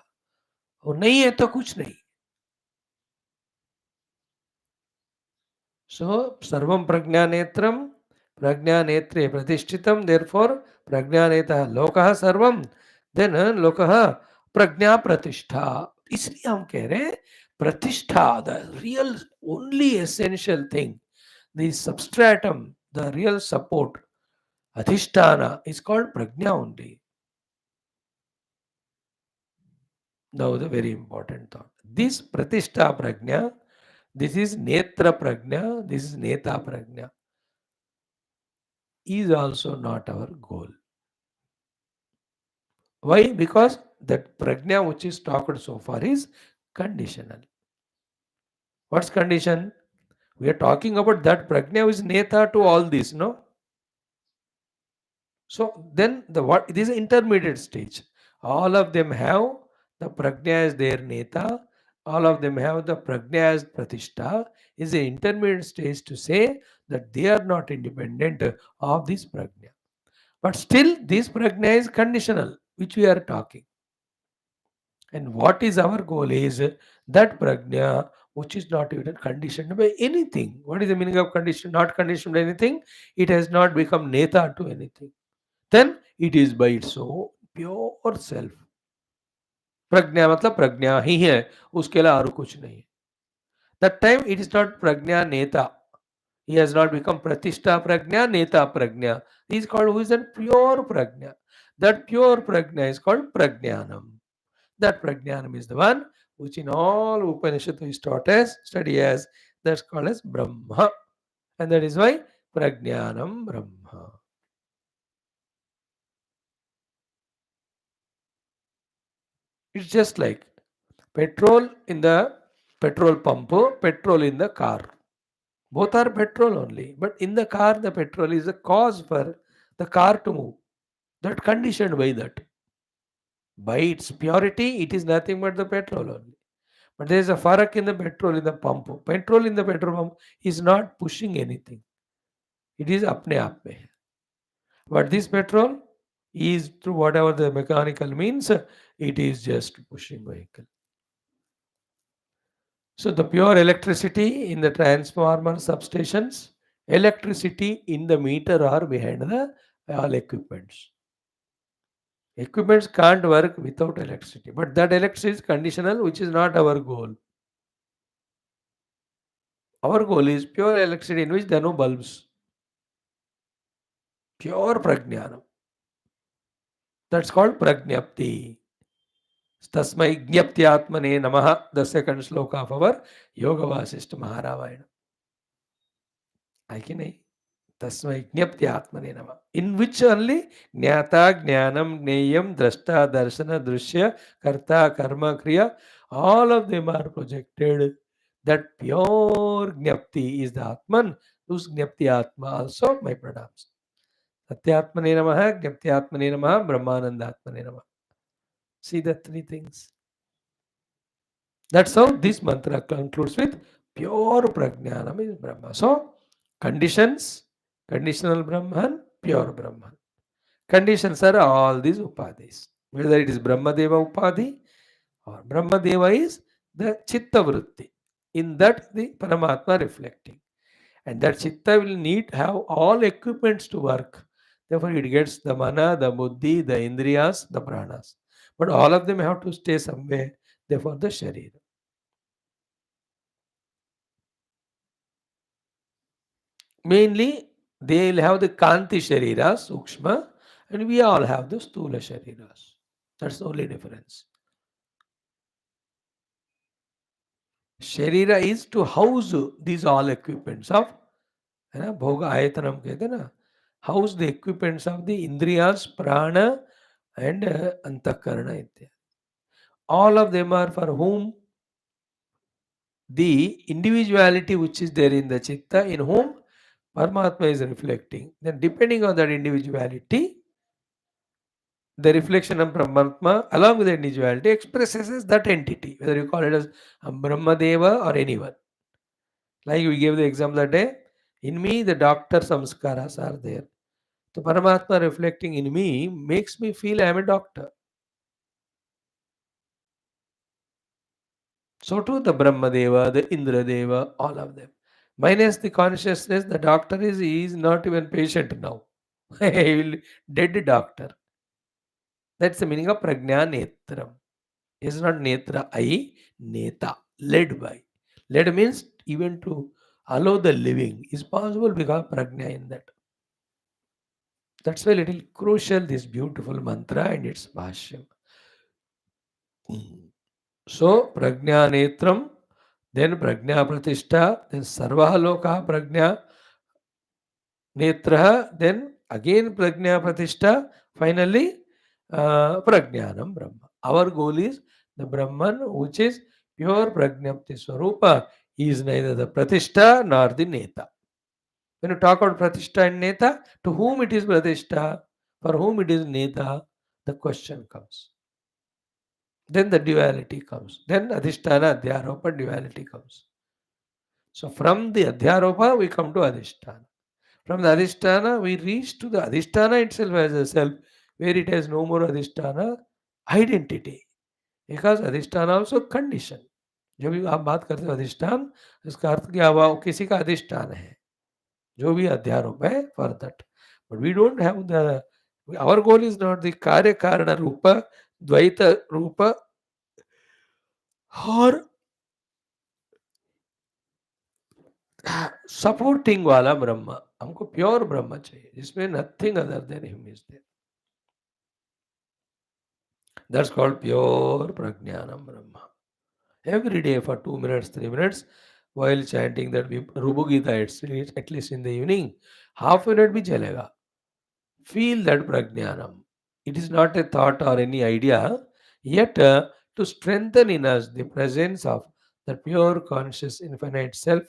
और नहीं है तो कुछ नहीं. So, sarvam prajnanetram, prajnanetre pratishthitam, therefore, prajnanetah lokah sarvam, then lokah prajna pratishtha. इसलिए हम कह रहे हैं प्रतिष्ठा, the real only essential thing, the substratum, the real support, adhisthana is called prajna only. Now the very important thought. This pratishtha prajna, this is netra prajna, this is neta prajna, is also not our goal. Why? Because that prajna which is talked so far is conditional. What's condition? We are talking about that prajna is neta to all this, no? So then the what it is an intermediate stage. All of them have the prajna as their neta. All of them have the prajna as pratishtha. Is an intermediate stage to say that they are not independent of this prajna. But still, this prajna is conditional, which we are talking. And what is our goal is that prajna which is not even conditioned by anything. What is the meaning of condition? Not conditioned by anything. It has not become neta to anything. Then it is by its own pure self. प्रज्ञा मतलब प्रज्ञा ही है, उसके अलावा और कुछ नहीं. That time it is not prajna neta. He has not become pratishtha prajna, neta prajna. He is called who is a pure prajna. That pure prajna is called prajnanam. That prajnanam is the one which in all Upanishad is taught as, study as, that's called as Brahma. And that is why prajnanam Brahma. It's just like petrol in the petrol pump, petrol in the car. Both are petrol only. But in the car, the petrol is a cause for the car to move. That conditioned by that. By its purity, it is nothing but the petrol only. But there is a farak in the petrol in the pump. Petrol in the petrol pump is not pushing anything. It is apne aap mein. But this petrol is through whatever the mechanical means, it is just pushing vehicle. So the pure electricity in the transformer substations, electricity in the meter or behind the all equipments. Equipments can't work without electricity, but that electricity is conditional, which is not our goal. Our goal is pure electricity in which there are no bulbs. Pure prajnanam. That's called prajnapti. Tasmai jnaptyatmane namaha, the second sloka of our Yoga Vasishta Maharavayana. Aiki nahi? Tasmai jnaptyatmane namaha. In which only jnata, jnanam, gneyam, drashta, darshana, drushya, karta, karma, kriya, all of them are projected. That pure jnapti is the Atman, whose jnapti Atma also my pranams. Satyatmane namaha, jnaptyatmane namaha, brahmanandatmane namaha. See the three things. That's how this mantra concludes with pure prajnanam is Brahma. So, conditions, conditional Brahman, pure Brahman. Conditions are all these upadhis. Whether it is Brahmadeva upadhi or Brahmadeva is the chitta vritti. In that, the Paramatma reflecting. And that chitta will need have all equipments to work. Therefore, it gets the mana, the buddhi, the indriyas, the pranas. But all of them have to stay somewhere. Therefore, the sharira. Mainly, they will have the Kanti Sharira, Sukshma, And we all have the Stula Shariras. That's the only difference. Sharira is to house these all equipments of, है ना, भोग आयतन हम कहते हैं ना, house the equipments of the indriyas, prana and antakarana इत्यादि. All of them are for whom the individuality which is there in the chitta, in whom Paramatma is reflecting. Then depending on that individuality, the reflection of Paramatma along with the individuality expresses as that entity, whether you call it as Brahmadeva or anyone. Like we gave the example that day, in me the doctor samskaras are there. So Paramatma reflecting in me makes me feel I am a doctor. So too the Brahmadeva, the Indradeva, all of them. Minus the consciousness, the doctor he is not even patient now. He will dead doctor. That's the meaning of Prajna Netram. It's not Netra I, Neta, led by. Led means even to allow the living is possible because Prajna in that. That's why little crucial this beautiful mantra and its Bhashya. So Prajna Netram, then Prajna Pratishtha, then Sarvaha Loka Prajna Netraha, then again Prajna Pratishtha, finally Prajnanam Brahma. Our goal is the Brahman, which is pure Prajnapti Swarupa, is neither the Pratishtha nor the Neta. When you talk about Pratishtha and Neta, to whom it is Pratishtha, for whom it is Neta, the question comes. Then the duality comes. Then Adhisthana, Adhyaropa, duality comes. So from the Adhyaropa, we come to Adhisthana. From the Adhisthana, we reach to the Adhisthana itself as a self, where it has no more Adhisthana identity. Because Adhisthana also condition. जब भी आप बात करते हो अधिष्ठान, इसका अर्थ क्या हुआ, किसी का अधिष्ठान है, जो भी अध्यारोप है for that. But we don't have the, our goal is not the karya karana rupa, dvaita rupa or supporting वाला ब्रह्म. हमको प्योर ब्रह्म चाहिए जिसमें nothing other than him is there. That's called pure प्रज्ञानम ब्रह्म. Every day for 2 minutes, 3 minutes, while chanting that Rubu Gita, at least in the evening, half minute bhi chalega. Feel that prajnanam. It is not a thought or any idea, yet to strengthen in us the presence of the pure conscious infinite self,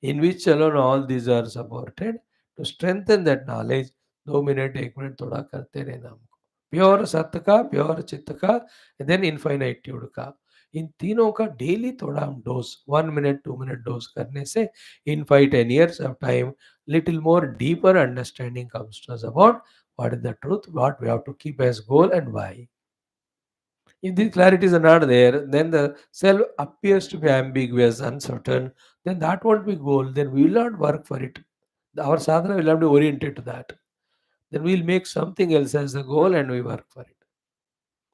in which alone all these are supported. To strengthen that knowledge, 2 minute, 1 minute, thoda karte रहना हमको. Pure सत्य का, pure चित्त का, then इन्फाइनाइट्यूड का, इन तीनों का daily थोड़ा हम डोज 1 minute 2 minute डोज करने से इन 5-10 years of time little more deeper understanding comes to us about what is the truth, what we have to keep as goal and why. If these clarities are not there, then the self appears to be ambiguous, uncertain, then that won't be goal, then we will not work for it. Our sadhana will have to orientate to that. Then we'll make something else as the goal and we work for it.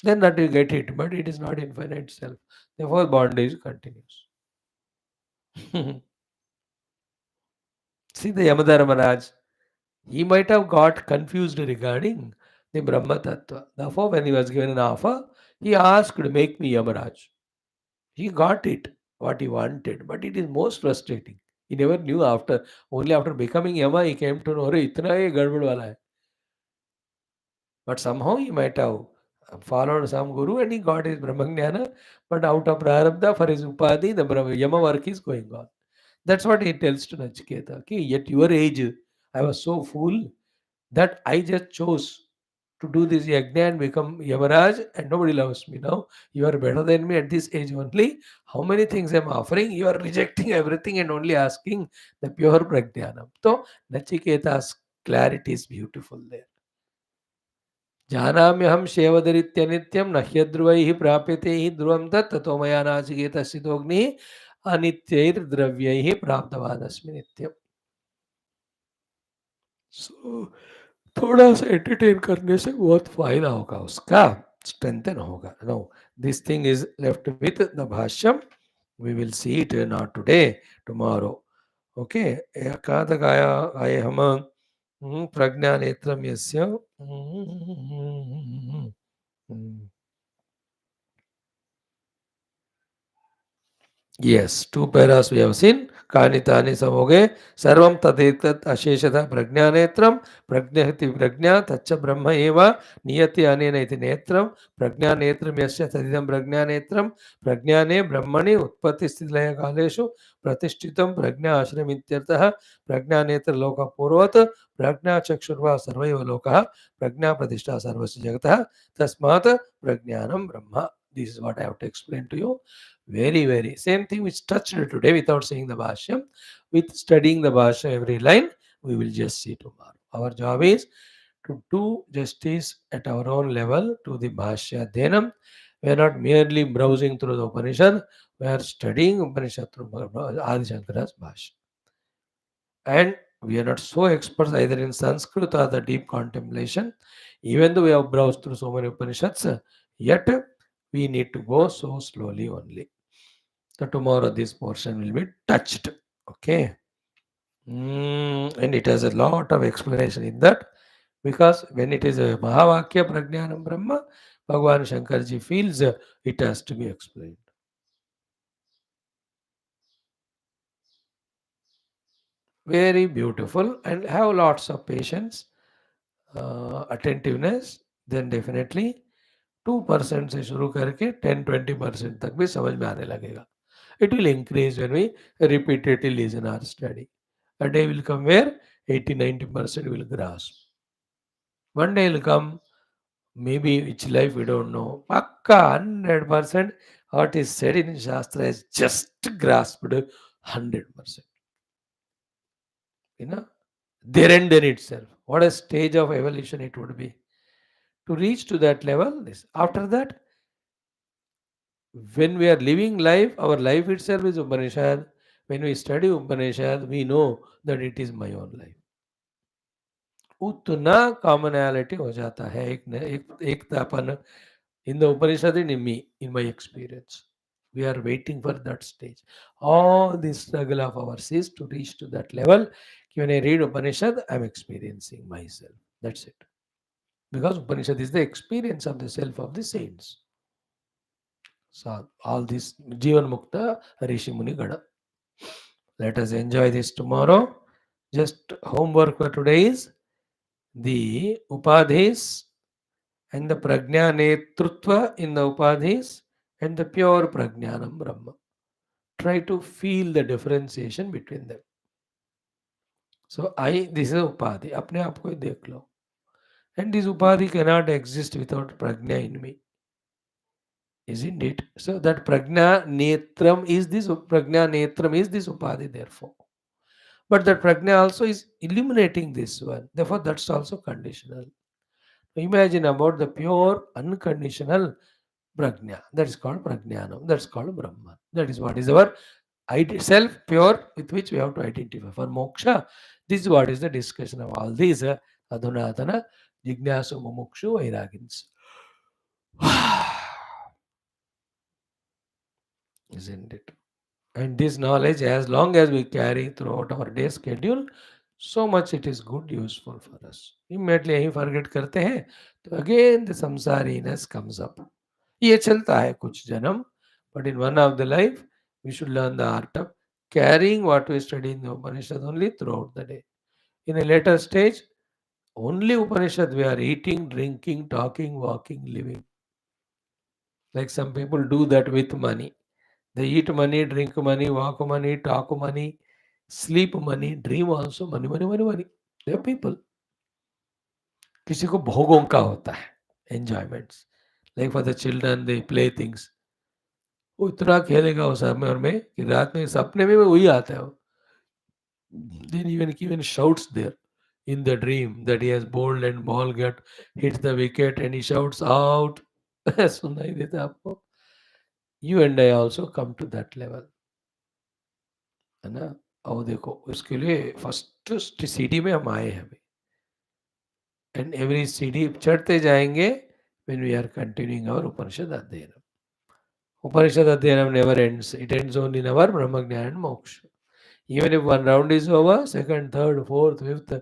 Then that you get it, but it is not infinite self. Therefore, bondage continues. See the Yamadharmaraj, he might have got confused regarding the Brahma Tattva. Therefore, when he was given an offer, he asked, make me Yamaraj. He got it, what he wanted, but it is most frustrating. He never knew after, only after becoming Yama, he came to know, "Arey, itna ye gadbad wala hai." But somehow he might have followed some guru and he got his Brahmajnana, but out of Prarabdha for his Upadhi, the Yama work is going on. That's what he tells to Nachiketa. Okay, at your age, I was so fool that I just chose to do this yajna and become Yamaraj and nobody loves me now. You are better than me at this age only. How many things I am offering? You are rejecting everything and only asking the pure Prajnanam. So Nachiketa's clarity is beautiful there. जानाम्यहं शेवदरित्यनित्यं न ह्यध्रुवैः प्राप्यते हि ध्रुवं तत् ततो मया नाचिकेतस्थितोऽग्निः अनित्यैर्द्रव्यैः प्राप्तवानस्मि नित्यम्. सो थोड़ा सा एंटरटेन करने से बहुत फायदा होगा, उसका स्ट्रेंथन होगा. No, this thing is left with the भाष्यम. We will see it not today, tomorrow. Okay, कहाँ तक आए हम? प्रज्ञानेत्रं यस्य Yes, two paras we have seen. Kani tani samoge sarvam tadetat asheshata prajnanetram prajnahati prajna tacha brahma eva niyati anena iti netram prajnanetram yasya tadidam prajnanetram prajnane brahmani utpatti sthilaya kaleshu प्रतिष्ठितं प्रज्ञा आश्रम इत्यर्थः प्रज्ञानेत्र लोक पूर्वत प्रज्ञा चक्षुर्वा सर्वैव लोकः प्रज्ञा प्रतिष्ठा सर्वस्य जगतः तस्मात् प्रज्ञानं ब्रह्म. This is what I have to explain to you. Very, very same thing which touched today without saying the Bhashya. With studying the Bhashya every line, we will just see tomorrow. Our job is to do justice at our own level to the Bhashya Dhenam. We are not merely browsing through the Upanishad, we are studying Upanishad through Adi Shankara's Bhashya. And we are not so experts either in Sanskrit or the deep contemplation. Even though we have browsed through so many Upanishads, yet we need to go so slowly only. So tomorrow this portion will be touched. Okay. And it has a lot of explanation in that, because when it is a Mahavakya Prajnanam Brahma, Bhagavan Shankarji feels it has to be explained. Very beautiful, and have lots of patience, attentiveness, then definitely 2% से शुरू करके 10-20% तक भी समझ में आने लगेगा. It will increase when we repeatedly listen or study. A day will come where 80-90% will grasp. One day will come, maybe which life we don't know. Pakka 100% what is said in Shastra is just grasped 100%. You know, there and then itself. What a stage of evolution it would be. To reach to that level, after that, when we are living life, our life itself is Upanishad. When we study Upanishad, we know that it is my own life. उतना commonality हो जाता है एकतापन in the Upanishad and in me, in my experience. We are waiting for that stage. All this struggle of ours is to reach to that level. When I read Upanishad, I am experiencing myself. That's it. Because Upanishad is the experience of the self of the saints. So all this Jivan Mukta Rishi Muni Gada. Let us enjoy this tomorrow. Just homework for today is the Upadhis and the Prajnanetrutva in the Upadhis and the pure Prajnanam Brahma. Try to feel the differentiation between them. So this is Upadhi. अपने आप को ही देख लो. And this Upadhi cannot exist without Prajna in me. Isn't it? So that Prajna Netram is this Upadhi therefore. But that Prajna also is illuminating this one. Therefore that's also conditional. Imagine about the pure unconditional Prajna. That is called Prajnanam. That's called Brahman. That is what is our self pure with which we have to identify. For moksha, this is what is the discussion of all these adhunatana, jignasu, mumukshu, vairagins. Isn't it? And this knowledge, as long as we carry throughout our day schedule, so much it is good, useful for us. Immediately यही forget करते हैं, तो again the samsariness comes up. ये चलता है कुछ जन्म, but in one of the life, we should learn the art of carrying what we study in the Upanishad only throughout the day. In a later stage, only Upanishad we are eating, drinking, talking, walking, living. Like some people do that with money. They eat money, drink money, walk money, talk money, sleep money, dream also money, money, money, money. There are people. किसी को भोगों का होता है, enjoyments. Like for the children, they play things. वो इतना खेलेगा उस समय में कि रात में सपने में वही आता है. Then even shouts there in the dream that he has bowled and ball hit the wicket and he shouts out. सुनाई देता है आपको. You and I also come to that level. है ना. और देखो उसके लिए फर्स्ट सीढ़ी में हम आए हैं अभी. एंड एवरी सीढ़ी चढ़ते जाएंगे when we are continuing our Upanishad Adhyayana. Upanishad Adhyayana never ends. It ends only in our Brahma Jnana and Moksha. Even if one round is over, second, third, fourth, fifth,